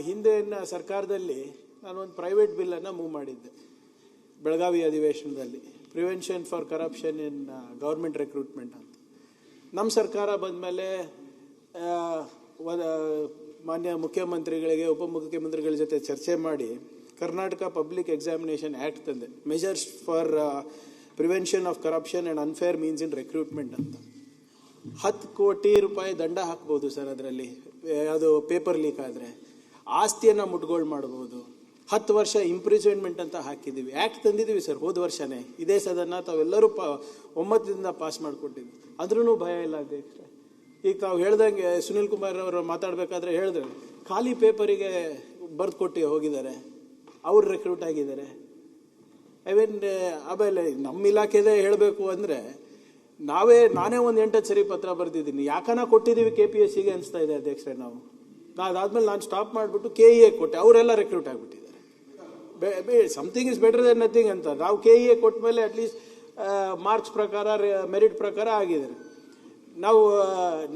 ಹಿಂದಿನ ಸರ್ಕಾರದಲ್ಲಿ ನಾನು ಒಂದು ಪ್ರೈವೇಟ್ ಬಿಲ್ಲನ್ನು ಮೂವ್ ಮಾಡಿದ್ದೆ ಬೆಳಗಾವಿ ಅಧಿವೇಶನದಲ್ಲಿ, prevention for corruption in government recruitment ಅಂತ. ನಮ್ಮ ಸರ್ಕಾರ ಬಂದ ಮೇಲೆ ಮಾನ್ಯ ಮುಖ್ಯಮಂತ್ರಿಗಳಿಗೆ ಉಪಮುಖ್ಯಮಂತ್ರಿಗಳ ಜೊತೆ ಚರ್ಚೆ ಮಾಡಿ ಕರ್ನಾಟಕ ಪಬ್ಲಿಕ್ ಎಕ್ಸಾಮಿನೇಷನ್ ಆ್ಯಕ್ಟ್ ತಂದೆ, measures for prevention of corruption and unfair means in recruitment ಅಂತ. 10 ಕೋಟಿ ರೂಪಾಯಿ ದಂಡ ಹಾಕ್ಬೋದು ಸರ್. ಅದರಲ್ಲಿ ಅದು ಪೇಪರ್ ಲೀಕ್ ಆದರೆ ಆಸ್ತಿಯನ್ನು ಮುಟ್ಗೋಳು ಮಾಡ್ಬೋದು. 10 ವರ್ಷ ಇಂಪ್ರಿಸನ್ಮೆಂಟ್ ಅಂತ ಹಾಕಿದ್ದೀವಿ. ಆ್ಯಕ್ಟ್ ತಂದಿದ್ದೀವಿ ಸರ್ ಹೋದ ವರ್ಷನೇ. ಇದೇ ಸದನ ತಾವೆಲ್ಲರೂ ಒಮ್ಮತದಿಂದ ಪಾಸ್ ಮಾಡಿಕೊಟ್ಟಿದ್ವಿ. ಅಂದ್ರೂ ಭಯ ಇಲ್ಲ ಅಧ್ಯಕ್ಷ. ಈಗ ತಾವು ಹೇಳ್ದಂಗೆ ಸುನಿಲ್ ಕುಮಾರ್ ಅವರು ಮಾತಾಡಬೇಕಾದ್ರೆ ಹೇಳಿದ್ರು, ಖಾಲಿ ಪೇಪರಿಗೆ ಬರೆದು ಕೊಟ್ಟು ಹೋಗಿದ್ದಾರೆ, ಅವ್ರು ರೆಕ್ರೂಟ್ ಆಗಿದ್ದಾರೆ. ಆಮೇಲೆ ನಮ್ಮ ಇಲಾಖೆದೇ ಹೇಳಬೇಕು ಅಂದರೆ ನಾನೇ ಒಂದು 8 ಸರಿ ಪತ್ರ ಬರೆದಿದ್ದೀನಿ. ಯಾಕನ ಕೊಟ್ಟಿದ್ದೀವಿ KPSCಗೆ ಅನಿಸ್ತಾ ಇದೆ ಅಧ್ಯಕ್ಷರೇ. ಅದಾದ್ಮೇಲೆ ನಾನು ಸ್ಟಾಪ್ ಮಾಡಿಬಿಟ್ಟು KEA ಕೊಟ್ಟೆ, ಅವರೆಲ್ಲ ರೆಕ್ರೂಟ್ ಆಗಿಬಿಟ್ಟಿದ್ದಾರೆ. Something is better than nothing ಅಂತ. ನಾವು KEA ಕೊಟ್ಟ ಮೇಲೆ ಅಟ್ಲೀಸ್ಟ್ ಮಾರ್ಕ್ಸ್ ಪ್ರಕಾರ ಮೆರಿಟ್ ಪ್ರಕಾರ ಆಗಿದ್ದಾರೆ. ನಾವು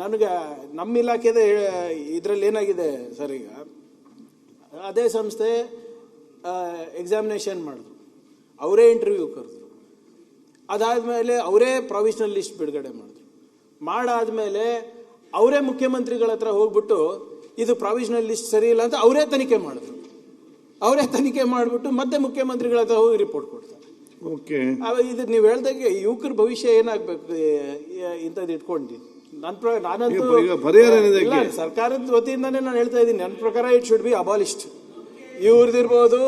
ನನಗೆ ನಮ್ಮ ಇಲಾಖೆದೇ ಇದರಲ್ಲಿ ಏನಾಗಿದೆ ಸರ್, ಈಗ ಅದೇ ಸಂಸ್ಥೆ ಎಕ್ಸಾಮಿನೇಷನ್ ಮಾಡಿದ್ರು, ಅವರೇ ಇಂಟರ್ವ್ಯೂ ಕರೆದ್ರು, ಅದಾದಮೇಲೆ ಅವರೇ ಪ್ರಾವಿಷನಲ್ ಲಿಸ್ಟ್ ಬಿಡುಗಡೆ ಮಾಡಿದ್ರು. ಮಾಡಾದ್ಮೇಲೆ ಅವರೇ ಮುಖ್ಯಮಂತ್ರಿಗಳ ಹತ್ರ ಹೋಗ್ಬಿಟ್ಟು ಇದು ಪ್ರಾವಿಷನಲ್ ಲಿಸ್ಟ್ ಸರಿ ಇಲ್ಲ ಅಂತ ಅವರೇ ತನಿಖೆ ಮಾಡಿದ್ರು. ಅವರೇ ತನಿಖೆ ಮಾಡಿಬಿಟ್ಟು ಮತ್ತೆ ಮುಖ್ಯಮಂತ್ರಿಗಳ ಹತ್ರ ಹೋಗಿ ರಿಪೋರ್ಟ್ ಕೊಡ್ತಾರೆ. ಇದು ನೀವು ಹೇಳ್ದಂಗೆ ಯುವಕರ ಭವಿಷ್ಯ ಏನಾಗಬೇಕು ಇಂಥದ್ದು ಇಟ್ಕೊಂಡು ನಾನಂತೂ ಸರ್ಕಾರದ ವತಿಯಿಂದಾನೇ ನಾನು ಹೇಳ್ತಾ ಇದ್ದೀನಿ, ನನ್ನ ಪ್ರಕಾರ ಇಟ್ ಶುಡ್ ಬಿ ಅಬಾಲಿಷ್ಡ್. ಇವ್ರದಿರ್ಬೋದು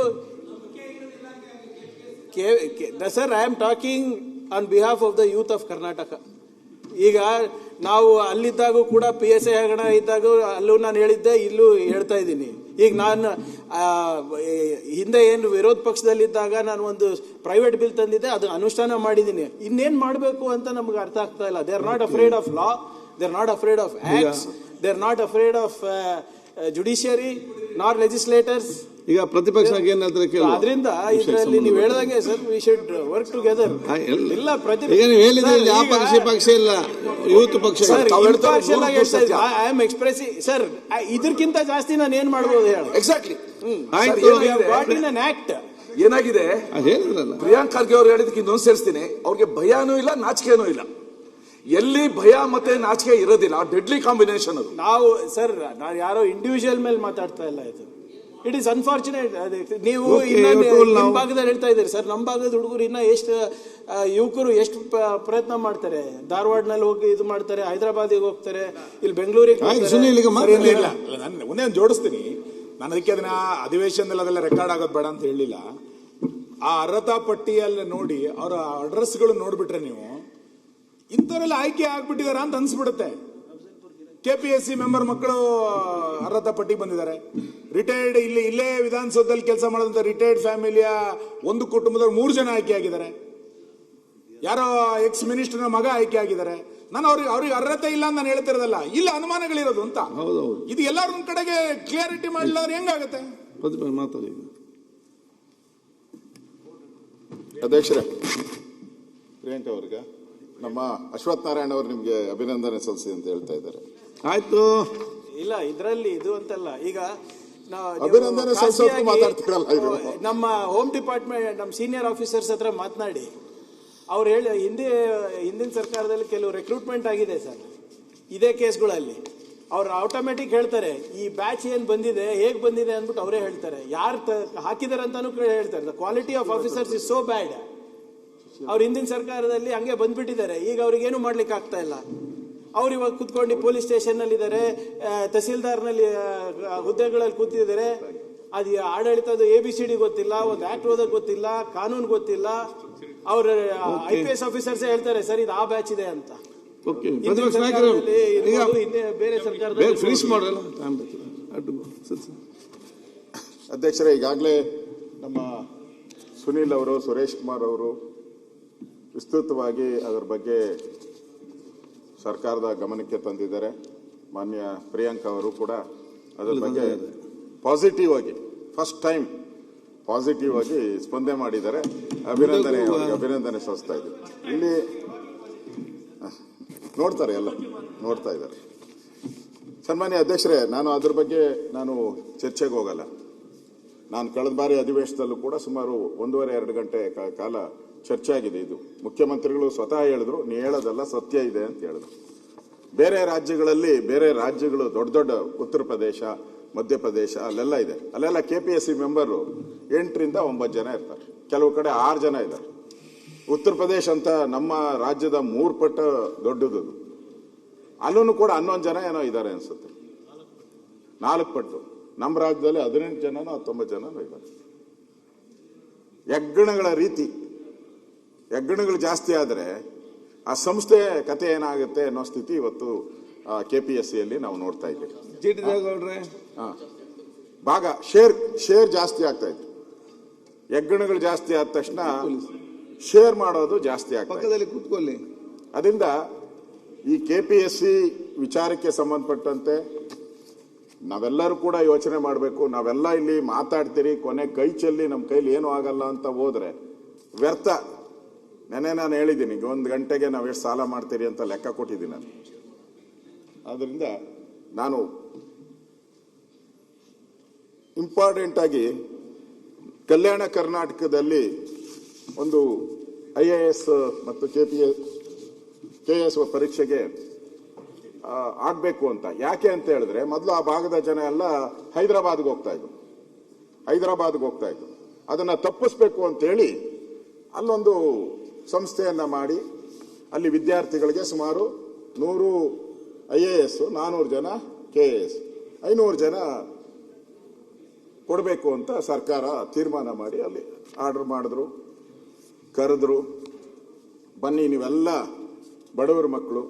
sir. I am talking on behalf of the youth of Karnataka. ಈಗ ನಾವು ಅಲ್ಲಿದ್ದಾಗೂ ಕೂಡ PSI ಹಗರಣ ಇದ್ದಾಗ ಅಲ್ಲೂ ನಾನು ಹೇಳಿದ್ದೆ, ಇಲ್ಲೂ ಹೇಳ್ತಾ ಇದ್ದೀನಿ. ಈಗ ನಾನು ಹಿಂದೆ ಏನು ವಿರೋಧ ಪಕ್ಷದಲ್ಲಿದ್ದಾಗ ನಾನು ಒಂದು ಪ್ರೈವೇಟ್ ಬಿಲ್ ತಂದಿದ್ದೆ, ಅದು ಅನುಷ್ಠಾನ ಮಾಡಿದ್ದೀನಿ. ಇನ್ನೇನು ಮಾಡಬೇಕು ಅಂತ ನಮ್ಗೆ ಅರ್ಥ ಆಗ್ತಾ ಇಲ್ಲ. They are not afraid of law, they are not afraid of acts, they are not afraid of judiciary ನಾರ್ ಲೆಜಿಸ್ಲೇಟರ್ಸ್. ಈಗ ಪ್ರತಿಪಕ್ಷ ಅದರಿಂದ ಇದರಲ್ಲಿ ನೀವು ಹೇಳಿದಂಗೆ sir, we should work together. ಇಲ್ಲ ಪಕ್ಷ ಇಲ್ಲ, ಯೂತ್ ಪಕ್ಷ ಐ ಆಮ್ ಎಕ್ಸ್ಪ್ರೆಸಿಂಗ್ ಸರ್. ಇದಕ್ಕಿಂತ ಜಾಸ್ತಿ ನಾನು ಏನ್ ಮಾಡ್ಬೋದು ಹೇಳಿ. ಎಕ್ಸಾಕ್ಟ್ಲಿ. ಆಕ್ಟ್ ಏನಾಗಿದೆ, ಪ್ರಿಯಾಂಕ್ ಖರ್ಗೆ ಅವ್ರು ಹೇಳಿದಕ್ಕೆ ಇನ್ನೊಂದು ಸೇರಿಸ್ತೀನಿ. ಅವ್ರಿಗೆ ಭಯನೂ ಇಲ್ಲ, ನಾಚಿಕೆನೂ ಇಲ್ಲ. ಎಲ್ಲಿ ಭಯ ಮತ್ತೆ ನಾಚಿಕೆ ಇರೋದಿಲ್ಲ, ಡೆಡ್ಲಿ ಕಾಂಬಿನೇಷನ್ ಅದು. ನಾವು ಸರ್, ನಾನು ಯಾರೋ ಇಂಡಿವಿಜುವಲ್ ಮೇಲೆ ಮಾತಾಡ್ತಾ ಇಲ್ಲ. ಇದು ಇಟ್ ಈಸ್ ಅನ್ಫಾರ್ಚುನೇಟ್. ನೀವು ನಿಮ್ಮ ಭಾಗದಲ್ಲಿ ಹೇಳ್ತಾ ಇದ್ದೀರಿ ಸರ್, ನಮ್ಮ ಭಾಗದ ಹುಡುಗರು ಇನ್ನ ಎಷ್ಟು ಯುವಕರು ಎಷ್ಟು ಪ್ರಯತ್ನ ಮಾಡ್ತಾರೆ. ಧಾರವಾಡನಲ್ಲಿ ಹೋಗಿ ಇದು ಮಾಡ್ತಾರೆ, ಹೈದರಾಬಾದಿಗೆ ಹೋಗ್ತಾರೆ, ಇಲ್ಲಿ ಬೆಂಗಳೂರಿಗೆ ಒಂದೇ ಜೋಡಿಸ್ತೀನಿ ನಾನು. ಅದಕ್ಕೆ ಅದನ್ನ ಅಧಿವೇಶನದಲ್ಲಿ ಅದೆಲ್ಲ ರೆಕಾರ್ಡ್ ಆಗೋದು ಬೇಡ ಅಂತ ಹೇಳಿಲ್ಲ. ಆ ಅರ್ಹತಾ ಪಟ್ಟಿಯಲ್ಲಿ ನೋಡಿ ಅವರ ಅಡ್ರೆಸ್ಗಳು ನೋಡ್ಬಿಟ್ರೆ ನೀವು ಇಂಥವರೆಲ್ಲ ಆಯ್ಕೆ ಆಗ್ಬಿಟ್ಟಿದಾರ ಅಂತ ಅನ್ಸ್ಬಿಡುತ್ತೆ. KPSC ಮೆಂಬರ್ ಮಕ್ಕಳು ಅರ್ಹತಾ ಪಟ್ಟಿಗೆ ಬಂದಿದ್ದಾರೆ. ರಿಟೈರ್ಡ್ ಇಲ್ಲೇ ವಿಧಾನಸೌಧದಲ್ಲಿ ಕೆಲಸ ಮಾಡೋದಂತ ರಿಟೈರ್ಡ್ ಫ್ಯಾಮಿಲಿಯ ಒಂದು ಕುಟುಂಬದವ್ರು 3 ಜನ ಆಯ್ಕೆ ಆಗಿದ್ದಾರೆ. ಯಾರೋ ಎಕ್ಸ್ ಮಿನಿಸ್ಟರ್ನ ಮಗ ಆಯ್ಕೆ ಆಗಿದ್ದಾರೆ. ನಾನು ಅವ್ರಿಗೆ ಅರ್ಹತೆ ಇಲ್ಲ ಅಂತ ನಾನು ಹೇಳ್ತಿರೋದಲ್ಲ, ಇಲ್ಲ ಅನುಮಾನಗಳಿರೋದು ಅಂತ. ಇದು ಎಲ್ಲರೂ ಒಂದ್ ಕಡೆಗೆ ಕ್ಲಿಯರಿಟಿ ಮಾಡಲಿಲ್ಲ ಹೆಂಗಾಗತ್ತೆ? ಅಧ್ಯಕ್ಷರೇ, ಪ್ರಿಯಾಂಕ ಅವ್ರಿಗೆ ನಮ್ಮ ಅಶ್ವಥ್ ನಾರಾಯಣ ಅವರು ನಿಮ್ಗೆ ಅಭಿನಂದನೆ ಸಲ್ಲಿಸಿ ಅಂತ ಹೇಳ್ತಾ ಇದ್ದಾರೆ. ಆಯ್ತು, ಇಲ್ಲ ಇದರಲ್ಲಿ ಇದು ಅಂತಲ್ಲ. ಈಗ ಅಭಿನಂದನೆ ಸಲ್ಲಿಸೋದು ಮಾತಾಡ್ತಿರಲ್ಲ. ನಮ್ಮ ಹೋಮ್ ಡಿಪಾರ್ಟ್ಮೆಂಟ್ ನಮ್ಮ ಸೀನಿಯರ್ ಆಫೀಸರ್ಸ್ ಹತ್ರ ಮಾತನಾಡಿ ಅವ್ರು ಹಿಂದಿನ ಸರ್ಕಾರದಲ್ಲಿ ಕೆಲವು ರೆಕ್ರೂಟ್ಮೆಂಟ್ ಆಗಿದೆ ಸರ್, ಇದೇ ಕೇಸ್ಗಳಲ್ಲಿ. ಅವ್ರು ಆಟೋಮೆಟಿಕ್ ಹೇಳ್ತಾರೆ ಈ ಬ್ಯಾಚ್ ಏನ್ ಬಂದಿದೆ, ಹೇಗ್ ಬಂದಿದೆ ಅಂದ್ಬಿಟ್ಟು ಅವರೇ ಹೇಳ್ತಾರೆ. ಯಾರು ಹಾಕಿದಾರೆ ಅಂತಾನು ಹೇಳ್ತಾರೆ. The quality of officers is so ಬ್ಯಾಡ್. ಅವ್ರು ಹಿಂದಿನ ಸರ್ಕಾರದಲ್ಲಿ ಹಂಗೆ ಬಂದ್ಬಿಟ್ಟಿದ್ದಾರೆ. ಈಗ ಅವ್ರಿಗೇನು ಮಾಡ್ಲಿಕ್ಕೆ ಆಗ್ತಾ ಇಲ್ಲ. ಅವ್ರು ಇವಾಗ ಕೂತ್ಕೊಂಡು ಪೊಲೀಸ್ ಸ್ಟೇಷನ್ ನಲ್ಲಿ ಇದ್ದಾರೆ, ತಹಸೀಲ್ದಾರ್ನಲ್ಲಿ ಹುದ್ದೆಗಳಲ್ಲಿ ಕೂತಿದ್ದಾರೆ. ಅದು ಆಡಳಿತದ ABCD ಗೊತ್ತಿಲ್ಲ, ಒಂದು ಆಕ್ಟ್ ಓದೋಕ್ ಗೊತ್ತಿಲ್ಲ, ಕಾನೂನು ಗೊತ್ತಿಲ್ಲ. ಅವ್ರ IPS ಆಫೀಸರ್ಸ್ ಹೇಳ್ತಾರೆ ಸರ್ ಇದು ಆ ಬ್ಯಾಚ್ ಇದೆ ಅಂತ. ಬೇರೆ ಸರ್ಕಾರದಲ್ಲಿ ಅಧ್ಯಕ್ಷರೇ, ಈಗಾಗಲೇ ನಮ್ಮ ಸುನೀಲ್ ಅವರು, ಸುರೇಶ್ ಕುಮಾರ್ ಅವರು ವಿಸ್ತೃತವಾಗಿ ಅದರ ಬಗ್ಗೆ ಸರ್ಕಾರದ ಗಮನಕ್ಕೆ ತಂದಿದ್ದಾರೆ. ಮಾನ್ಯ ಪ್ರಿಯಾಂಕ ಅವರು ಕೂಡ ಅದರ ಬಗ್ಗೆ ಪಾಸಿಟಿವ್ ಆಗಿ ಫಸ್ಟ್ ಟೈಮ್ ಪಾಸಿಟಿವ್ ಆಗಿ ಸ್ಪಂದನೆ ಮಾಡಿದ್ದಾರೆ. ಅಭಿನಂದನೆ ಸಲ್ಲಿಸ್ತಾ ಇದ್ದೀವಿ. ಇಲ್ಲಿ ನೋಡ್ತಾರೆ, ಎಲ್ಲ ನೋಡ್ತಾ ಇದ್ದಾರೆ. ಸನ್ಮಾನ್ಯ ಅಧ್ಯಕ್ಷರೇ, ನಾನು ಅದ್ರ ಬಗ್ಗೆ ಚರ್ಚೆಗೆ ಹೋಗಲ್ಲ. ನಾನು ಕಳೆದ ಬಾರಿ ಅಧಿವೇಶನದಲ್ಲೂ ಕೂಡ ಸುಮಾರು 1.5-2 ಗಂಟೆ ಕಾಲ ಚರ್ಚೆ ಆಗಿದೆ. ಇದು ಮುಖ್ಯಮಂತ್ರಿಗಳು ಸ್ವತಃ ಹೇಳಿದ್ರು, ನೀ ಹೇಳೋದಲ್ಲ ಸತ್ಯ ಇದೆ ಅಂತ ಹೇಳಿದ್ರು. ಬೇರೆ ರಾಜ್ಯಗಳು ದೊಡ್ಡ ಉತ್ತರ ಪ್ರದೇಶ, ಮಧ್ಯಪ್ರದೇಶ ಅಲ್ಲೆಲ್ಲ ಇದೆ. ಅಲ್ಲೆಲ್ಲ KPSC ಮೆಂಬರು 8ರಿಂದ 9 ಜನ ಇರ್ತಾರೆ, ಕೆಲವು ಕಡೆ 6 ಜನ ಇದ್ದಾರೆ. ಉತ್ತರ ಪ್ರದೇಶ ಅಂತ ನಮ್ಮ ರಾಜ್ಯದ 3 ಪಟ್ಟು ದೊಡ್ಡದು. ಅಲ್ಲೂ ಕೂಡ 11 ಜನ ಏನೋ ಇದ್ದಾರೆ ಅನ್ಸುತ್ತೆ, 4 ಪಟ್ಟು. ನಮ್ಮ ರಾಜ್ಯದಲ್ಲಿ 18 ಜನನೋ 19 ಜನನೋ ಇದ್ದಾರೆ. ಹೆಗ್ಗಣಗಳು ಜಾಸ್ತಿ ಆದರೆ ಆ ಸಂಸ್ಥೆ ಕತೆ ಏನಾಗುತ್ತೆ ಅನ್ನೋ ಸ್ಥಿತಿ ಇವತ್ತು KPSCಯಲ್ಲಿ ನಾವು ನೋಡ್ತಾ ಇದ್ದೀವಿ. ಚೀಟಿ ತಗೊಳ್ರೆ ಭಾಗ ಶೇರ್ ಜಾಸ್ತಿ ಆಗ್ತಾ ಇತ್ತು. ಹೆಗ್ಗಣಗಳು ಜಾಸ್ತಿ ಆದ ತಕ್ಷಣ ಶೇರ್ ಮಾಡೋದು ಜಾಸ್ತಿ ಆಗ್ತದೆ. ಪಕ್ಕದಲ್ಲಿ ಕೂತ್ಕೊಳ್ಳಿ. ಅದರಿಂದ ಈ KPSC ವಿಚಾರಕ್ಕೆ ಸಂಬಂಧಪಟ್ಟಂತೆ ನಾವೆಲ್ಲರೂ ಕೂಡ ಯೋಚನೆ ಮಾಡಬೇಕು. ನಾವೆಲ್ಲ ಇಲ್ಲಿ ಮಾತಾಡ್ತೀರಿ, ಕೊನೆ ಕೈ ಚೆಲ್ಲಿ ನಮ್ಮ ಕೈಲಿ ಏನೂ ಆಗಲ್ಲ ಅಂತ ಹೋದ್ರೆ ವ್ಯರ್ಥ. ನಾನು ಹೇಳಿದ್ದೀನಿ, 1 ಗಂಟೆಗೆ ನಾವು ಎಷ್ಟು ಸಾಲ ಮಾಡ್ತೀರಿ ಅಂತ ಲೆಕ್ಕ ಕೊಟ್ಟಿದ್ದೀನಿ ನಾನು. ಆದ್ರಿಂದ ನಾನು ಇಂಪಾರ್ಟೆಂಟ್ ಆಗಿ ಕಲ್ಯಾಣ ಕರ್ನಾಟಕದಲ್ಲಿ ಒಂದು IAS ಮತ್ತು KS ಪರೀಕ್ಷೆಗೆ ಆಗ್ಬೇಕು ಅಂತ. ಯಾಕೆ ಅಂತ ಹೇಳಿದ್ರೆ, ಮೊದಲು ಆ ಭಾಗದ ಜನ ಎಲ್ಲ ಹೈದರಾಬಾದ್ಗೆ ಹೋಗ್ತಾ ಇದ್ರು. ಅದನ್ನ ತಪ್ಪಿಸ್ಬೇಕು ಅಂತೇಳಿ ಅಲ್ಲೊಂದು ಸಂಸ್ಥೆಯನ್ನ ಮಾಡಿ ಅಲ್ಲಿ ವಿದ್ಯಾರ್ಥಿಗಳಿಗೆ ಸುಮಾರು 100 IAS, 400 ಜನ KS, 500 ಜನ ಕೊಡಬೇಕು ಅಂತ ಸರ್ಕಾರ ತೀರ್ಮಾನ ಮಾಡಿ ಅಲ್ಲಿ ಆರ್ಡರ್ ಮಾಡಿದ್ರು, ಕರೆದ್ರು. ಬನ್ನಿ ನೀವೆಲ್ಲ ಬಡವರ ಮಕ್ಕಳು,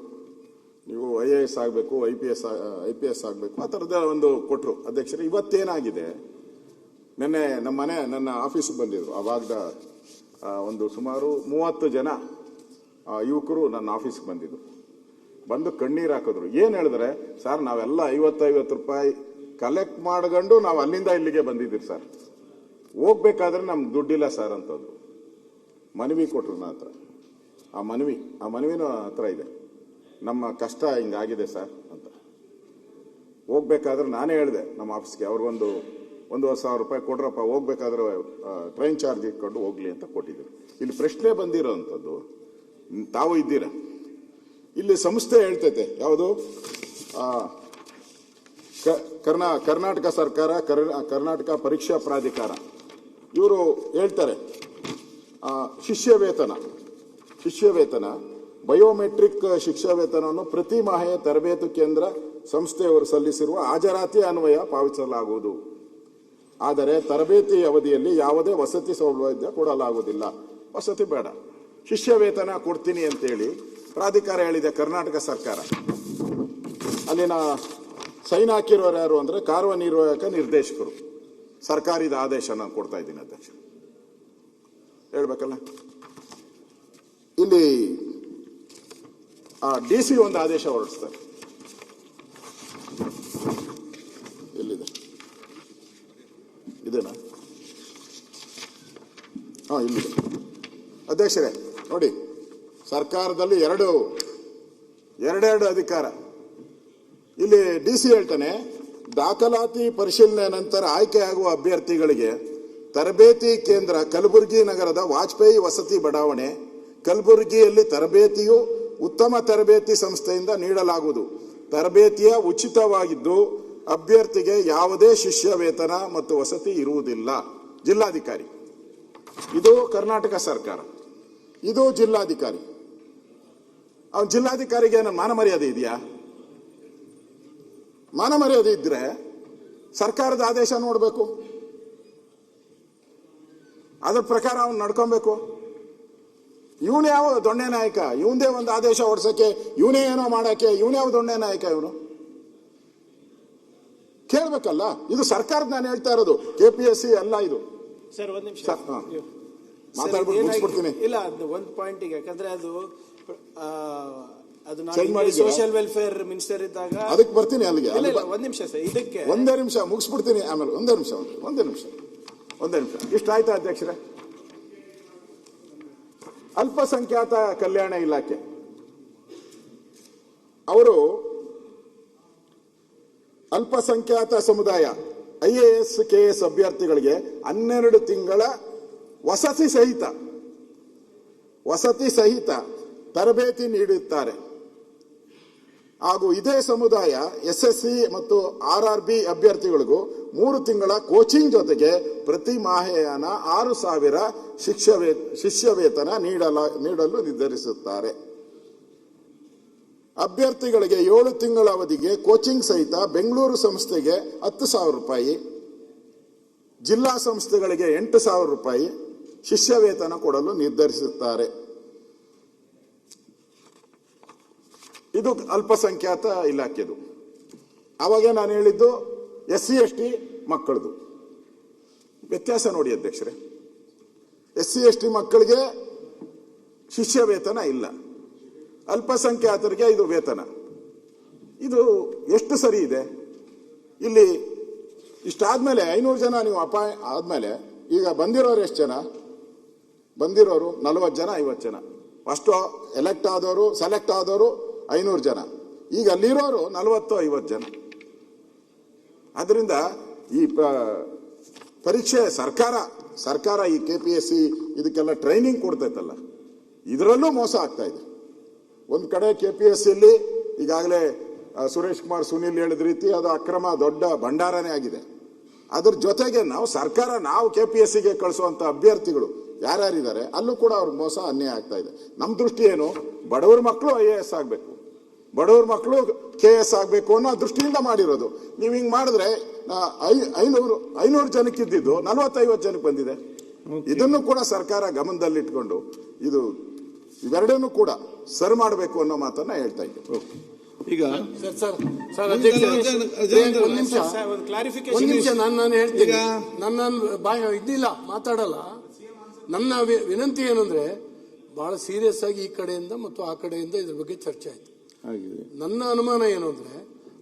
ನೀವು IAS ಆಗಬೇಕು, IPS ಆಗಬೇಕು, ಆ ಥರದ ಒಂದು ಕೊಟ್ಟರು. ಅಧ್ಯಕ್ಷರೇ, ಇವತ್ತೇನಾಗಿದೆ, ನನ್ನ ಆಫೀಸಿಗೆ ಬಂದಿದ್ರು. ಆ ಭಾಗದ ಒಂದು ಸುಮಾರು 30 ಜನ ಯುವಕರು ನನ್ನ ಆಫೀಸ್ಗೆ ಬಂದು ಕಣ್ಣೀರು ಹಾಕಿದ್ರು. ಏನು ಹೇಳಿದ್ರೆ, ಸರ್ ನಾವೆಲ್ಲ 50 ರೂಪಾಯಿ ಕಲೆಕ್ಟ್ ಮಾಡ್ಕೊಂಡು ನಾವು ಅಲ್ಲಿಂದ ಇಲ್ಲಿಗೆ ಬಂದಿದ್ದೀರಿ ಸರ್, ಹೋಗ್ಬೇಕಾದ್ರೆ ನಮ್ಗೆ ದುಡ್ಡಿಲ್ಲ ಸರ್ ಅಂತಂದ್ರು. ಮನವಿ ಕೊಟ್ರು ನನ್ನ ಹತ್ರ. ಆ ಮನವಿನೂ ಹತ್ರ ಇದೆ. ನಮ್ಮ ಕಷ್ಟ ಹಿಂಗಾಗಿದೆ ಸರ್ ಅಂತ. ಹೋಗ್ಬೇಕಾದ್ರೆ ನಾನೇ ಹೇಳಿದೆ ನಮ್ಮ ಆಫೀಸ್ಗೆ, ಅವ್ರಿಗೊಂದು 1,000 ರೂಪಾಯಿ ಕೊಡ್ರಪ್ಪ, ಹೋಗ್ಬೇಕಾದ್ರೆ ಟ್ರೈನ್ ಚಾರ್ಜ್ ಇಟ್ಕೊಂಡು ಹೋಗ್ಲಿ ಅಂತ ಕೊಟ್ಟಿದ್ರು. ಇಲ್ಲಿ ಪ್ರಶ್ನೆ ಬಂದಿರೋ ಅಂಥದ್ದು, ತಾವು ಇದ್ದೀರ ಇಲ್ಲಿ, ಸಂಸ್ಥೆ ಹೇಳ್ತೈತೆ ಯಾವುದು, ಕರ್ನಾಟಕ ಸರ್ಕಾರ, ಕರ್ನಾಟಕ ಪರೀಕ್ಷಾ ಪ್ರಾಧಿಕಾರ, ಇವರು ಹೇಳ್ತಾರೆ ಶಿಷ್ಯ ವೇತನ ಬಯೋಮೆಟ್ರಿಕ್ ಶಿಕ್ಷಾ ವೇತನವನ್ನು ಪ್ರತಿ ಮಾಹೆಯ ತರಬೇತಿ ಕೇಂದ್ರ ಸಂಸ್ಥೆಯವರು ಸಲ್ಲಿಸಿರುವ ಹಾಜರಾತಿ ಅನ್ವಯ ಪಾವತಿಸಲಾಗುವುದು. ಆದರೆ ತರಬೇತಿ ಅವಧಿಯಲ್ಲಿ ಯಾವುದೇ ವಸತಿ ಸೌಲಭ್ಯ ಕೊಡಲಾಗುವುದಿಲ್ಲ. ವಸತಿ ಬೇಡ, ಶಿಷ್ಯ ವೇತನ ಕೊಡ್ತೀನಿ ಅಂತೇಳಿ ಪ್ರಾಧಿಕಾರ ಹೇಳಿದೆ ಕರ್ನಾಟಕ ಸರ್ಕಾರ. ಅಲ್ಲಿನ ಸೈನ್ ಹಾಕಿರೋರು ಯಾರು ಅಂದ್ರೆ ಕಾರ್ಯನಿರ್ವಾಹಕ ನಿರ್ದೇಶಕರು. ಸರ್ಕಾರದ ಆದೇಶ ನಾನು ಕೊಡ್ತಾ ಇದ್ದೀನಿ ಅಧ್ಯಕ್ಷ, ಹೇಳ್ಬೇಕಲ್ಲ. ಇಲ್ಲಿ DC ಒಂದು ಆದೇಶ ಹೊರಡಿಸ್ತಾರೆ. ಎಲ್ಲಿದೆ, ಇದೇನಾ? ಇಲ್ಲಿದೆ ಅಧ್ಯಕ್ಷರೇ. ನೋಡಿ, ಸರ್ಕಾರದಲ್ಲಿ ಎರಡೆರಡು ಅಧಿಕಾರ. ಇಲ್ಲಿ DC ಹೇಳ್ತಾನೆ, ದಾಖಲಾತಿ ಪರಿಶೀಲನೆ ನಂತರ ಆಯ್ಕೆಯಾಗುವ ಅಭ್ಯರ್ಥಿಗಳಿಗೆ ತರಬೇತಿ ಕೇಂದ್ರ ಕಲಬುರಗಿ ನಗರದ ವಾಜಪೇಯಿ ವಸತಿ ಬಡಾವಣೆ ಕಲಬುರಗಿಯಲ್ಲಿ ತರಬೇತಿಯು ಉತ್ತಮ ತರಬೇತಿ ಸಂಸ್ಥೆಯಿಂದ ನೀಡಲಾಗುವುದು. ತರಬೇತಿಯ ಉಚಿತವಾಗಿದ್ದು ಅಭ್ಯರ್ಥಿಗೆ ಯಾವುದೇ ಶಿಷ್ಯ ವೇತನ ಮತ್ತು ವಸತಿ ಇರುವುದಿಲ್ಲ. ಜಿಲ್ಲಾಧಿಕಾರಿ, ಇದು ಕರ್ನಾಟಕ ಸರ್ಕಾರ, ಇದು ಜಿಲ್ಲಾಧಿಕಾರಿ. ಅವನ ಜಿಲ್ಲಾಧಿಕಾರಿಗೆ ಮಾನ ಮರ್ಯಾದೆ ಇದೆಯಾ? ಮಾನ ಮರ್ಯಾದೆ ಇದ್ರೆ ಸರ್ಕಾರದ ಆದೇಶ ನೋಡಬೇಕು, ಅದ್ರ ಪ್ರಕಾರ ಅವನು ನಡ್ಕೊಬೇಕು. ಇವನು ಯಾವ ದೊಣ್ಣೆ ನಾಯಕ? ಇವನದೇ ಒಂದು ಆದೇಶ ಹೊಡ್ಸಕ್ಕೆ, ಇವನೇ ಏನೋ ಮಾಡಕ್ಕೆ, ಇವನ್ಯಾವ ದೊಣ್ಣೆ ನಾಯಕ? ಇವನು ಕೇಳ್ಬೇಕಲ್ಲ. ಇದು ಸರ್ಕಾರದ ನಾನು ಹೇಳ್ತಾ ಇರೋದು, KPSC ಅಲ್ಲ ಇದು. ಸರ್ ಒಂದ್ ನಿಮಿಷ ಮಾತಾಡ್ಬಿಟ್ಟು ಮುಗಿಸ್ಬಿಡ್ತೀನಿ. ಇಲ್ಲ, ಅದು ಒಂದು ಪಾಯಿಂಟಿಗೆ, ಯಾಕಂದ್ರೆ ಅದು ಸೋಷಿಯಲ್ ವೆಲ್ಫೇರ್ ಮಿನಿಸ್ಟರ್ ಇದ್ದಾಗ ಅದಕ್ಕೆ ಬರ್ತೀನಿ ಅಲ್ಲಿಗೆ. ಒಂದ್ ನಿಮಿಷ ಸರ್, ಇದಕ್ಕೆ ಒಂದೇ ನಿಮಿಷ ಮುಗಿಸ್ಬಿಡ್ತೀನಿ. ಆಮೇಲೆ ಒಂದೇ ನಿಮಿಷ. ಇಷ್ಟ ಆಯ್ತಾ ಅಧ್ಯಕ್ಷರೇ? ಅಲ್ಪಸಂಖ್ಯಾತ ಕಲ್ಯಾಣ ಇಲಾಖೆ ಅವರು ಅಲ್ಪಸಂಖ್ಯಾತ ಸಮುದಾಯ IAS KS ಅಭ್ಯರ್ಥಿಗಳಿಗೆ 12 ತಿಂಗಳ ವಸತಿ ಸಹಿತ ತರಬೇತಿ ನೀಡುತ್ತಾರೆ. ಹಾಗೂ ಇದೇ ಸಮುದಾಯ SSC ಮತ್ತು RRB ಅಭ್ಯರ್ಥಿಗಳಿಗೂ 3 ತಿಂಗಳ ಕೋಚಿಂಗ್ ಜೊತೆಗೆ ಪ್ರತಿ ಮಾಹೆಯಾನ 6,000 ಶಿಷ್ಯ ವೇತನ ನೀಡಲು ನಿರ್ಧರಿಸುತ್ತಾರೆ. ಅಭ್ಯರ್ಥಿಗಳಿಗೆ 7 ತಿಂಗಳ ಅವಧಿಗೆ ಕೋಚಿಂಗ್ ಸಹಿತ ಬೆಂಗಳೂರು ಸಂಸ್ಥೆಗೆ 10,000 ರೂಪಾಯಿ, ಜಿಲ್ಲಾ ಸಂಸ್ಥೆಗಳಿಗೆ 8,000 ರೂಪಾಯಿ ಶಿಷ್ಯ ವೇತನ ಕೊಡಲು ನಿರ್ಧರಿಸುತ್ತಾರೆ. ಇದು ಅಲ್ಪಸಂಖ್ಯಾತ ಇಲಾಖೆದು. ಅವಾಗ ನಾನು ಹೇಳಿದ್ದು SC ST ಮಕ್ಕಳದು ವ್ಯತ್ಯಾಸ ನೋಡಿ ಅಧ್ಯಕ್ಷರೇ. SC ST ಮಕ್ಕಳಿಗೆ ಶಿಷ್ಯ ವೇತನ ಇಲ್ಲ, ಅಲ್ಪಸಂಖ್ಯಾತರಿಗೆ ಇದು ವೇತನ. ಇದು ಎಷ್ಟು ಸರಿ ಇದೆ? ಇಲ್ಲಿ ಇಷ್ಟಾದ್ಮೇಲೆ 500 ಜನ ನೀವು ಆದ್ಮೇಲೆ ಈಗ ಬಂದಿರೋರು ಎಷ್ಟು ಜನ? ಬಂದಿರೋರು 40 ಜನ 50 ಜನ. ಫಸ್ಟ್ ಎಲೆಕ್ಟ್ ಆದವರು ಸೆಲೆಕ್ಟ್ ಆದವರು 500 ಜನ. ಈಗ ಅಲ್ಲಿರೋರು 40-50 ಜನ. ಅದರಿಂದ ಈ ಪರೀಕ್ಷೆ ಸರ್ಕಾರ ಈ KPSC ಇದಕ್ಕೆಲ್ಲ ಟ್ರೈನಿಂಗ್ ಕೊಡ್ತೈತಲ್ಲ, ಇದರಲ್ಲೂ ಮೋಸ ಆಗ್ತಾ ಇದೆ. ಒಂದು ಕಡೆ KPSCಯಲ್ಲಿ ಈಗಾಗಲೇ ಸುರೇಶ್ ಕುಮಾರ್ ಸುನೀಲ್ ಹೇಳಿದ ರೀತಿ ಅದು ಅಕ್ರಮ ದೊಡ್ಡ ಭಂಡಾರನೇ ಆಗಿದೆ. ಅದ್ರ ಜೊತೆಗೆ ನಾವು KPSCಗೆ ಕಳಿಸುವಂತ ಅಭ್ಯರ್ಥಿಗಳು ಯಾರ್ಯಾರಿದ್ದಾರೆ ಅಲ್ಲೂ ಕೂಡ ಅವ್ರಿಗೆ ಮೋಸ ಅನ್ಯಾಯ ಆಗ್ತಾ ಇದೆ. ನಮ್ಮ ದೃಷ್ಟಿ ಏನು? ಬಡವರ ಮಕ್ಕಳು IAS ಆಗಬೇಕು, ಬಡವರ ಮಕ್ಕಳು KS ಆಗಬೇಕು ಅನ್ನೋ ದೃಷ್ಟಿಯಿಂದ ಮಾಡಿರೋದು. ನೀವು ಹಿಂಗೆ ಮಾಡಿದ್ರೆ 500 ಜನಕ್ಕಿದ್ದು 40-50 ಜನಕ್ಕೆ ಬಂದಿದೆ. ಇದನ್ನು ಕೂಡ ಸರ್ಕಾರ ಗಮನದಲ್ಲಿಟ್ಕೊಂಡು ಇವೆರಡನ್ನೂ ಕೂಡ ಸರಿ ಮಾಡಬೇಕು ಅನ್ನೋ ಮಾತನ್ನ ಹೇಳ್ತಾ ಇದ್ದೆ. ಈಗ ಒಂದು ನಿಮಿಷ ನಾನು ಹೇಳ್ತೀನಿ. ನನ್ನ ಬಾಯ ಇದ್ದಿಲ್ಲ, ಮಾತಾಡಲ್ಲ. ನನ್ನ ವಿನಂತಿ ಏನಂದ್ರೆ ಬಹಳ ಸೀರಿಯಸ್ ಆಗಿ ಈ ಕಡೆಯಿಂದ ಮತ್ತು ಆ ಕಡೆಯಿಂದ ಇದ್ರ ಬಗ್ಗೆ ಚರ್ಚೆ ಆಯ್ತು. ನನ್ನ ಅನುಮಾನ ಏನು ಅಂದ್ರೆ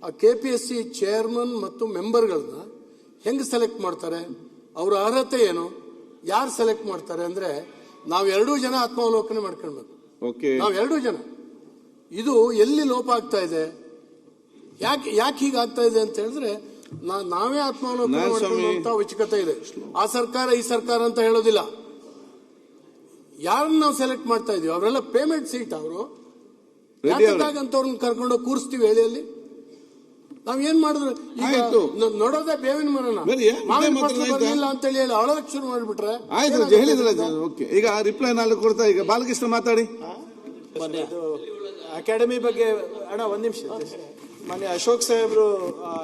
ಆ KPSC ಚೇರ್ಮನ್ ಮತ್ತು ಮೆಂಬರ್ಗಳನ್ನ ಹೆಂಗ್ ಸೆಲೆಕ್ಟ್ ಮಾಡ್ತಾರೆ, ಅವ್ರ ಅರ್ಹತೆ ಏನು, ಯಾರು ಸೆಲೆಕ್ಟ್ ಮಾಡ್ತಾರೆ ಅಂದ್ರೆ ನಾವ್ 2 ಜನ ಆತ್ಮಾವಲೋಕನೆ ಮಾಡ್ಕೊಳ್ಬೇಕು. ನಾವ್ 2 ಜನ. ಇದು ಎಲ್ಲಿ ಲೋಪ ಆಗ್ತಾ ಇದೆ, ಯಾಕೆ ಹೀಗಾಗ್ತಾ ಇದೆ ಅಂತ ಹೇಳಿದ್ರೆ ನಾವೇ ಆತ್ಮಾವಲೋಕನೆ ಮಾಡ್ಕೊಳ್ಳುವಂತ ಅವಶ್ಯಕತೆ ಇದೆ. ಆ ಸರ್ಕಾರ ಈ ಸರ್ಕಾರ ಅಂತ ಹೇಳೋದಿಲ್ಲ. ಯಾರನ್ನ ನಾವು ಸೆಲೆಕ್ಟ್ ಮಾಡ್ತಾ ಇದೀವಿ ಅವರೆಲ್ಲ ಪೇಮೆಂಟ್ ಸೀಟ್. ಅವರು ಯಾಕಂತವ್ರನ್ನ ಕರ್ಕೊಂಡು ಕೂರಿಸ್ತೀವಿ ಹೇಳಿ. ಅಲ್ಲಿ ನಾವ್ ಏನ್ ಮಾಡಿದ್ರು ಈಗ ನೋಡೋದೇ ಬೇವಿನ ಮರನ ಬರ್ಲಿಲ್ಲ ಅಂತ ಹೇಳಿ ಅಳೋದಕ್ಕೆ ಶುರು ಮಾಡ್ಬಿಟ್ರೆ ಈಗ ರಿಪ್ಲೈ ನಾಳೆ ಕೊಡ್ತಾ. ಈಗ ಬಾಲಕೃಷ್ಣ ಮಾತಾಡಿ. ಅಕಾಡೆಮಿ ಬಗ್ಗೆ ಅಣ್ಣ ಒಂದ್ ನಿಮಿಷ. ಮೊನ್ನೆ ಅಶೋಕ್ ಸಾಹೇಬ್ರು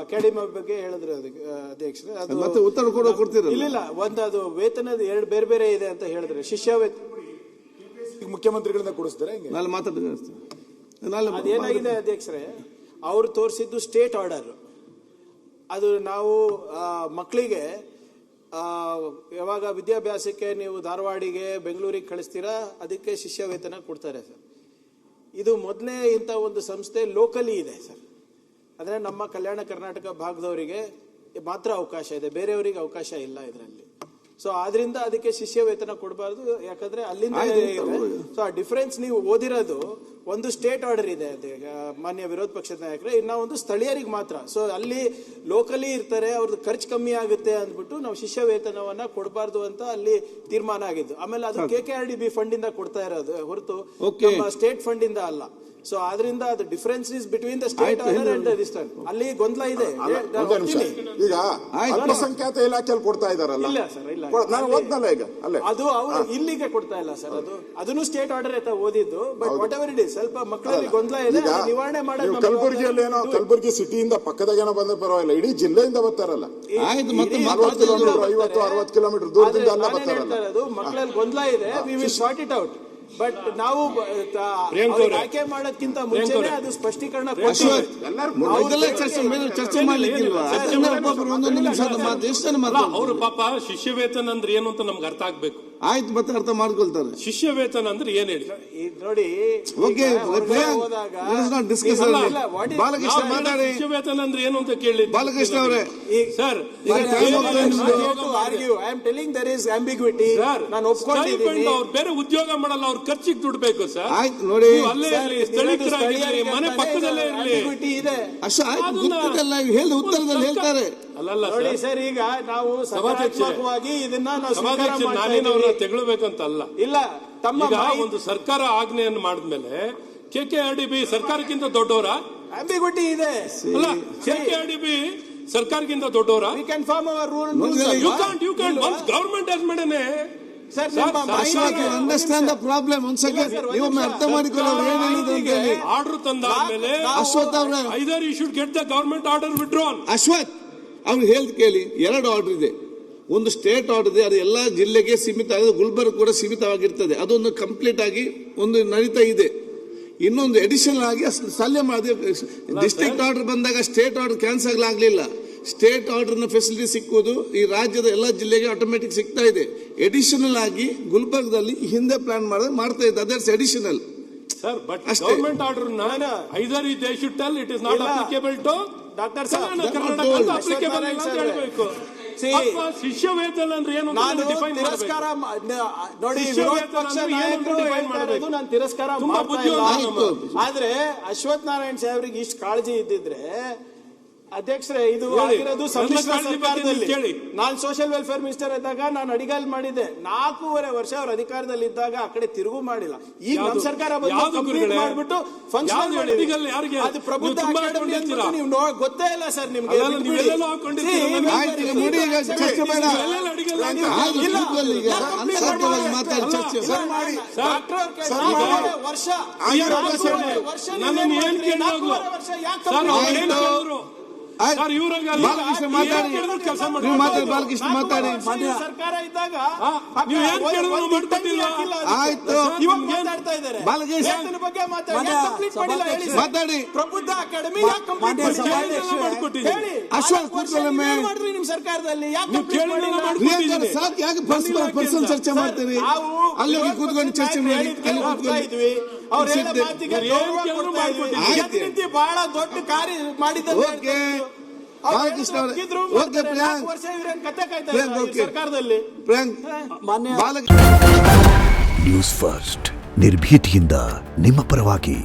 ಅಕಾಡೆಮಿ ಬಗ್ಗೆ ಹೇಳಿದ್ರು ಅಧ್ಯಕ್ಷರೇ. ಅದು ಮತ್ತೆ ಉತ್ತರ ಕೂಡ ಕೊಡ್ತೀರ? ಇಲ್ಲ, ಅದು ವೇತನದ 2 ಬೇರೆ ಬೇರೆ ಇದೆ ಅಂತ ಹೇಳಿದ್ರೆ ಶಿಷ್ಯ ಮುಖ್ಯಮಂತ್ರಿಗಳಿಂದ ಕೊಡಿಸ್ತಾರೆ. ನಾಳೆ ಮಾತಾಡ್ತೀನಿ. ಅದೇನಾಗಿದೆ ಅಧ್ಯಕ್ಷರೇ, ಅವ್ರು ತೋರಿಸಿದ್ದು ಸ್ಟೇಟ್ ಆರ್ಡರ್. ಅದು ನಾವು ಮಕ್ಕಳಿಗೆ ಯಾವಾಗ ವಿದ್ಯಾಭ್ಯಾಸಕ್ಕೆ ನೀವು ಧಾರವಾಡಿಗೆ ಬೆಂಗಳೂರಿಗೆ ಕಳಿಸ್ತೀರಾ ಅದಕ್ಕೆ ಶಿಷ್ಯ ವೇತನ ಕೊಡ್ತಾರೆ ಸರ್. ಇದು ಮೊದಲೇ ಇಂಥ ಒಂದು ಸಂಸ್ಥೆ ಲೋಕಲಿ ಇದೆ ಸರ್. ಅಂದರೆ ನಮ್ಮ ಕಲ್ಯಾಣ ಕರ್ನಾಟಕ ಭಾಗದವರಿಗೆ ಮಾತ್ರ ಅವಕಾಶ ಇದೆ, ಬೇರೆಯವರಿಗೆ ಅವಕಾಶ ಇಲ್ಲ ಇದರಲ್ಲಿ. ಸೊ ಆದ್ರಿಂದ ಅದಕ್ಕೆ ಶಿಷ್ಯ ವೇತನ ಕೊಡಬಾರ್ದು, ಯಾಕಂದ್ರೆ ಅಲ್ಲಿಂದ ಸೊ ಆ ಡಿಫರೆನ್ಸ್ ನೀವು ಓದಿರೋದು ಒಂದು ಸ್ಟೇಟ್ ಆರ್ಡರ್ ಇದೆ ಮಾನ್ಯ ವಿರೋಧ ಪಕ್ಷದ ನಾಯಕರೇ, ಇನ್ನ ಒಂದು ಸ್ಥಳೀಯರಿಗೆ ಮಾತ್ರ. ಸೊ ಅಲ್ಲಿ ಲೋಕಲಿ ಇರ್ತಾರೆ, ಅವ್ರದ್ದು ಖರ್ಚು ಕಮ್ಮಿ ಆಗುತ್ತೆ ಅಂದ್ಬಿಟ್ಟು ನಾವು ಶಿಷ್ಯ ವೇತನವನ್ನ ಕೊಡಬಾರ್ದು ಅಂತ ಅಲ್ಲಿ ತೀರ್ಮಾನ ಆಗಿದ್ದು. ಆಮೇಲೆ ಅದು KKRDB ಫಂಡ್ ಇಂದ ಕೊಡ್ತಾ ಇರೋದು ಹೊರತು ನಮ್ಮ ಸ್ಟೇಟ್ ಫಂಡ್ ಇಂದ ಅಲ್ಲ. ಸೊ ಆದ್ರಿಂದ ಅದು difference is between the state order and this time ಅಲ್ಲಿ ಗೊಂದಲ ಇದೆ. ಈಗ ಅಲ್ಪಸಂಖ್ಯಾತ ಇಲಾಖೆಯಲ್ಲಿ ಕೊಡ್ತಾ ಇದಾರಲ್ಲ, ಇಲ್ಲ ಸರ್, ಇಲ್ಲ, ನಾನು ಓದ್ನಲ್ಲ ಈಗ ಅಲ್ಲೇ ಅದು ಅವರು ಇಲ್ಲಿಗೆ ಕೊಡ್ತಾ ಇಲ್ಲ ಸರ್. ಅದನ್ನು ಸ್ಟೇಟ್ ಆರ್ಡರ್ ಅಂತ ಓದಿದ್ದು. But what ever it is, ಸ್ವಲ್ಪ ಮಕ್ಕಳಲ್ಲಿ ಗೊಂದಲ ಇದೆ, ನಿವಾರಣೆ ಮಾಡೋದು. ಕಲಬುರಗಿಯಲ್ಲಿ ಏನೋ ಕಲಬುರಗಿ ಸಿಟಿಯಿಂದ ಪಕ್ಕದಾಗ ಏನೋ ಬಂದ್ರೆ ಪರವಾಗಿಲ್ಲ, ಇಡೀ ಜಿಲ್ಲೆಯಿಂದ ಬರ್ತಾರಲ್ಲ, 40 ಕಿಲೋಮೀಟರ್ 50-60 ಕಿಲೋಮೀಟರ್ ದೂರದಿಂದ ಎಲ್ಲ ಬರ್ತಾರಲ್ಲ. ಮಕ್ಕಳಲ್ಲಿ ಗೊಂದಲ ಇದೆ, we will sort it out. But ನಾವು ಆಯ್ಕೆ ಮಾಡೋದಕ್ಕಿಂತ ಮುಂಚೆನೆ ಅದು ಸ್ಪಷ್ಟೀಕರಣ ಚರ್ಚೆ ಮಾಡ್ಲಿಕ್ಕಿಲ್ವಾ? ಅವರು ಪಾಪ ಶಿಷ್ಯ ವೇತನ ಅಂದ್ರೆ ಏನು ಅಂತ ನಮ್ಗೆ ಅರ್ಥ ಆಗ್ಬೇಕು. ಆಯ್ತು, ಮತ್ತೆ ಅರ್ಥ ಮಾಡ್ಕೊಳ್ತಾರೆ. ಶಿಷ್ಯ ವೇತನ ಅಂದ್ರೆ ಏನ್ ಹೇಳಿ ನೋಡಿ. ಬಾಲಕೃಷ್ಣ ಮಾತಾಡಿ. ಶಿಷ್ಯ ವೇತನ ಅಂದ್ರೆ ಏನು ಅಂತ ಕೇಳಿ. ಬಾಲಕೃಷ್ಣ ಅವರೇ sir, I am telling there is ambiguity. ನಾನು ಒಪ್ಕೊಂಡಿದ್ದೀನಿ. ಅವ್ರು ಬೇರೆ ಉದ್ಯೋಗ ಮಾಡಲ್ಲ, ಅವ್ರ ಖರ್ಚಿಗೆ ದುಡ್ಡು ಬೇಕು ಸರ್. ಆಯ್ತು ನೋಡಿ. ನೀವು ಅಲ್ಲೇ ಇರ್ಲಿ, ಸ್ಥಳೀಯರಾಗಿರ್ಲಿ, ಮನೆ ಪಕ್ಕದಲ್ಲೇ ಇರ್ಲಿ. Ambiguity ಇದೆ. ಅಷ್ಟು ಆಯ್ತು, ಗೊತ್ತಿದೆಲ್ಲ ಹೇಳಿ ಉತ್ತರದಲ್ಲಿ ಹೇಳ್ತಾರೆ. ಅಲ್ಲಲ್ಲ ನೋಡಿ ಸರ್, ಸರ್, ಈಗ ನಾವು ಸಕಾರಾತ್ಮಕವಾಗಿ ಇದನ್ನ ನಾವು ಸ್ವೀಕಾರ ಸಭಾಧ್ಯಕ್ಷ ಮಾಡ್ತಾ ನಾನೇನು ಅವ್ರನ್ನ ಇದ್ದೀವಿ. ತೆಗಳಬೇಕಂತಲ್ಲ. ಇಲ್ಲ, ತಮ್ಮ ಈಗ ಒಂದು ಸರ್ಕಾರ ಆಜ್ಞೆಯನ್ನು ಮಾಡಿದ್ಮೇಲೆ KKRDB ಸರ್ಕಾರಕ್ಕಿಂತ ದೊಡ್ಡವರ? ambiguity ಇದೆ. ಅಲ್ಲ, KKRDB ಸರ್ಕಾರಕ್ಕಿಂತ ದೊಡ್ಡವರ? We can form our rule and rules. ನೋಡಿ, You can't. Once government has made sir, sir, ನಿಮ್ಮ Ashwath, you understand the problem. ಒಂದ್ ಸೆಕೆಂಡ್ ನೀವೊಮ್ಮೆ ಅರ್ಥ ಮಾಡಿಕೊಳ್ಳೋ ಏನ್ ಹೇಳಿದೆ ಅಂತ ಹೇಳಿ. ಆರ್ಡರ್ ತಂದಾದ್ಮೇಲೆ ಅಶ್ವಥ್ ಅವ್ರೆ, either you should get the government order withdrawn. Ashwath ಅವ್ರು ಹೇಳ್ದು ಕೇಳಿ. 2 ಆರ್ಡರ್ ಇದೆ. ಒಂದು ಸ್ಟೇಟ್ ಆರ್ಡರ್ ಇದೆ, ಅದು ಎಲ್ಲಾ ಜಿಲ್ಲೆಗೆ ಸೀಮಿತ ಆಗಿದೆ. ಗುಲ್ಬರ್ಗ ಕೂಡ ಸೀಮಿತವಾಗಿರ್ತದೆ. ಅದೊಂದು ಕಂಪ್ಲೀಟ್ ಆಗಿ ಒಂದು ನಡೀತಾ ಇದೆ. ಇನ್ನೊಂದು ಎಡಿಷನಲ್ ಆಗಿ ಸಲ್ಯ ಮಾಡಿ ಡಿಸ್ಟ್ರಿಕ್ಟ್ ಆರ್ಡರ್ ಬಂದಾಗ ಸ್ಟೇಟ್ ಆರ್ಡರ್ ಕ್ಯಾನ್ಸಲ್ ಆಗ್ಲಿಲ್ಲ. ಸ್ಟೇಟ್ ಆರ್ಡರ್ ನ ಫೆಸಿಲಿಟಿ ಸಿಕ್ಕುವುದು ಈ ರಾಜ್ಯದ ಎಲ್ಲ ಜಿಲ್ಲೆಗೆ ಆಟೋಮೆಟಿಕ್ ಸಿಗ್ತಾ ಇದೆ. ಎಡಿಷನಲ್ ಆಗಿ ಗುಲ್ಬರ್ಗದಲ್ಲಿ ಹಿಂದೆ ಪ್ಲಾನ್ ಮಾಡ್ತಾ ಇದೆ. Others additional. Sir, but ಅಷ್ಟೇ. government order either they should tell it is not ಇಲ್ಲ. applicable to doctor sir, Karnataka ಅಂತ applicable ಇಲ್ಲ ಅಂತ ಹೇಳ್ಬೇಕು. ಅಥವಾ ಶಿಷ್ಯ ವೇತನ ಅಂದ್ರೆ ಏನು ಅಂತ ನಾನು define ತಿರಸ್ಕಾರ ಮಾಡ್ಬೇಕು. ನೋಡಿ, ಶಿಷ್ಯ ವಿರೋಧ ವೇತನ ಪಕ್ಷ ಅಂದ್ರೆ ಏನು ಅಂತ ನಾಯಕರು define ಹೇಳ್ತಾ ಮಾಡ್ಬೇಕು. ಇರೋದು ನಾನು ತಿರಸ್ಕಾರ ತುಂಬಾ ಮಾಡ್ತಾ ಬುದ್ಧಿವಂತ ಇಲ್ಲ. ನಮ್ಮ. ಆದ್ರೆ ಅಶ್ವಥ್ ನಾರಾಯಣ್ ಸಾಹೇಬ್ರಿಗೆ ಇಷ್ಟು ಕಾಳಜಿ ಇದ್ದಿದ್ರೆ, ಅಧ್ಯಕ್ಷರೇ, ಇದು ಹೇಳಿ. ಆಗಿರೋದು ಸಮ್ಮಿಶ್ರ ನನ್ನ ಕಾಳಜಿ ಬಗ್ಗೆ ಸರ್ಕಾರದಲ್ಲಿ. ಕೇಳಿ. ನಾನು ಸೋಷಿಯಲ್ ವೆಲ್ಫೇರ್ ಮಿನಿಸ್ಟರ್ ಇದ್ದಾಗ ನಾನು ಅಡಿಗಾಲ್ ಮಾಡಿದ್ದೆ. 4.5 ವರ್ಷ ಅವ್ರ ಅಧಿಕಾರದಲ್ಲಿ ಇದ್ದಾಗ ಆ ಕಡೆ ತಿರುಗು ಮಾಡಿಲ್ಲ. ಈಗ ನಮ್ಮ ಸರ್ಕಾರ ಯಾವ್ದು ಗುರುಗಳೇ? ಮಾಡ್ಬಿಟ್ಟು ಯಾವ್ದು ಫಂಕ್ಷನ್ ಅಡಿಗಲ್ ಯಾರಿಗೆ? ಅದು ಪ್ರಬುದ್ಧ ನೀವು ತುಂಬಾ ಅಕಾಡೆಮಿ ಹಾಕೊಂಡಿರ್ತೀರಾ? ಅಂದ್ಬಿಟ್ಟು ನೀವು ಗೊತ್ತೇ ಇಲ್ಲ ಸರ್ ನಿಮ್ಗೆ. ಅದೆಲ್ಲ ನೀವೆಲ್ಲೆಲ್ಲೋ ಹಾಕೊಂಡಿರ್ತೀರಾ? See, ಆಯ್ತು, ಈಗ ನೋಡಿ, ಈಗ ಚರ್ಚೆ ಬೇಡ. ಎಲ್ಲೆಲ್ಲ ಅಡಿಗಲ್ ನೀವು- ಆಯ್ತು, ಇಲ್ಲ, ಕೂತ್ಕೊಳ್ಳಿ ಈಗ. ಇಲ್ಲ, complete ಅನ್ಸರ್ಟವಾಗಿ ಮಾಡಿ. ಮಾತಾಡಿ, ಚರ್ಚೆ. ಇಲ್ಲ, ಮಾಡಿ. ಡಾಕ್ಟರ್ ಅವ್ರ ಕೈ- ಸರ್, ನಾಲ್ಕೂವರೆ ಈಗ ವರ್ಷ ನಾಲ್ಕೂವರೆ ವರ್ಷ ನನ್ನನ್ನು ನೀವೇನ್ ಏನ್ ಮಾಡಿದ್ರಿ? ಕೇಳಿದ್ರು? ನಾಲ್ಕೂವರೆ ವರ್ಷ ಯಾಕೆ ಸರ್, complete ಅವ್ರು ಏನ್ ಮಾಡಿದ್ರು? ಕೇಳಿದ್ರು? ಆಯ್ತು. ಸರ್, ಇವ್ರಾಗ ಬಾಲಕೃಷ್ಣ ಮಾತಾಡಿ. ಕೆಲಸ ನೀವು ಮಾತಾಡಿ, ಬಾಲಕೃಷ್ಣ ಮಾತಾಡಿ. ಸರ್ಕಾರ ಇದ್ದಾಗ ನೀವು ಏನ್ ಕೇಳಿದ್ರು ನಾವು ಮಾಡ್ಕೊಟ್ಟಿಲ್ವಾ? ಆಯ್ತು. ಇವಾಗ ಮಾತಾಡ್ತಾ ಇದ್ದಾರೆ. ಬಾಲಕೃಷ್ಣ ವೇತನ ಬಗ್ಗೆ ಮಾತಾಡಿ. ಯಾಕೆ complete ಮಾಡಿಲ್ಲ ಹೇಳಿ ಸರ್? ಮಾತಾಡಿ. ಪ್ರಬುದ್ಧ ಅಕಾಡೆಮಿ ಯಾಕೆ complete ಮಾಡಿಲ್ಲ? ಮಾಡ್ಕೊಟ್ಟಿದ್ದೀನಿ. ಹೇಳಿ. ಅಶ್ವಥ್ 4 ವರ್ಷ ಕೂತ್ಕೊಳ್ಳಿ. ನೀವೇನ್ ಮಾಡಿದ್ರಿ ನಿಮ್ ಸರ್ಕಾರದಲ್ಲಿ? ಯಾಕೆ ನೀವು complete ಕೇಳಿಲ್ಲ ಮಾಡಿಲ್ಲ? ಮಾಡ್ಕೊಟ್ಟಿದ್ದೀನಿ. ಸಾಕು, ಯಾಕೆ ಪರ್ಸನಲ್ ಚರ್ಚೆ ಮಾಡ್ತೀರಿ? ನಾವು ಅಲ್ಲಿ ಹೋಗಿ ಕೂತ್ಕೊಂಡು ಚರ್ಚೆ ಮಾಡಿ. ಅಲ್ಲಿ ಕೂತ್ಕೊಂಡು ಇದ್ವಿ. ಅವ್ರು ಹೇಳೋ ಸಿದ್ದೆ. ಮಾತಿಗೆ ಇವ್ರು ಏನ್ ಗೌರವ ಕೇಳಿದ್ರು ಕೊಡ್ತಾ ಇದ್ವಿ. ಮಾಡ್ಕೊಟ್ಟಿದ್ದೀವಿ. ಎದ್ದು ನಿಂತು ಬಹಳ ದೊಡ್ಡ ಕಾರ್ಯ ಮಾಡಿದ್ದಾರೆ. ಓಕೆ. ಬಾಲಕೃಷ್ಣ ಅವರೇ. ಓಕೆ, ಪ್ರಿಯಾಂಕ್. 4 ವರ್ಷ ಇವ್ರೇನ್ ಕತೆ ಕಾಯ್ತಾ ಪ್ರಿಯಾಂಕ್, ಇದ್ದಾರೆ ಈ ಓಕೆ. ಸರ್ಕಾರದಲ್ಲಿ. ಪ್ರಿಯಾಂಕ್, ಮಾನ್ಯ ಬಾಲಕೃಷ್ಣ ನ್ಯೂಸ್ ಫಸ್ಟ್ ನಿರ್ಭೀತಿಯಿಂದ ನಿಮ್ಮ ಪರವಾಗಿ.